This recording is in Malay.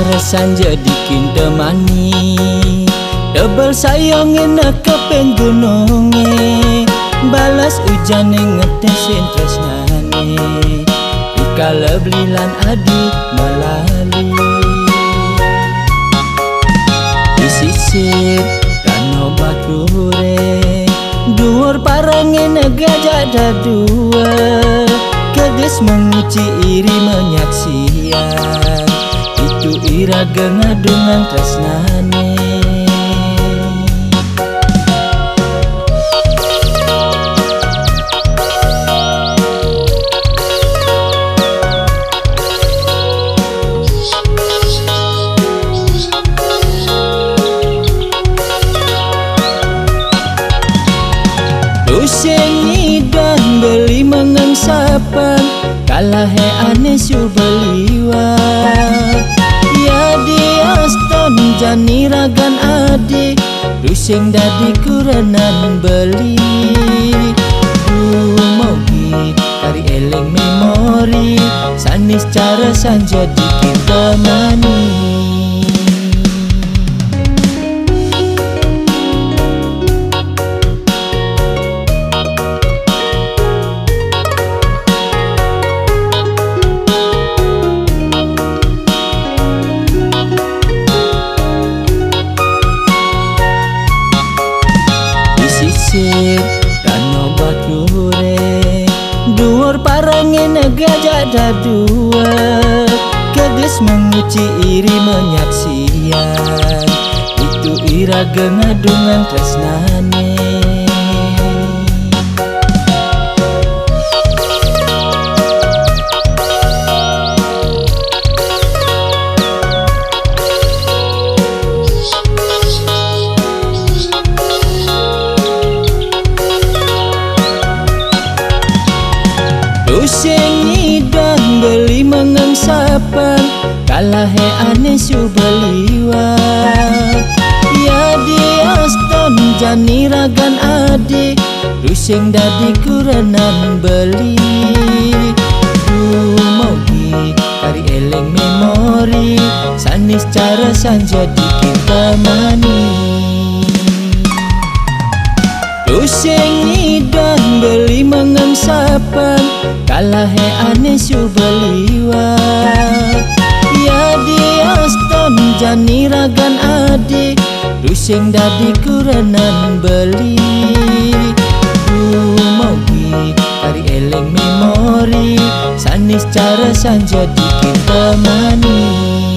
cara sanja dikin temani tebal sayangin kepen gununge balas hujan ngetesin tresnane dikala belilan adik melalui di sisir danau Bature dhuwur parangin gajah dadua kedes menguci iri menyaksian itu iraga ngadungan tresnane Pusing dan beli mengangsapan kalah he aneh su beliwat ya diaston jani ragan adik pusing dadi kurenan beli mogi kari eleng memori sanis cara sanja dikin temani danau Bature dhuwur parangin gajah dadua kedes menguci iri menyaksian itu iraga ngadungan tresnane Pusing dan beli mengangsapan kalah he aneh su beliwat ya diaston jani ragan adik pusing dadi kurenan beli mogi kari eleng memori sanis cara sanja dikin temani pusing dan beli mengangsapan kalah he aneh su beliwat ya diaston jani ragan adik pusing dadi kurenan beli mogi kari eleng memori sanis cara sanja dikin temani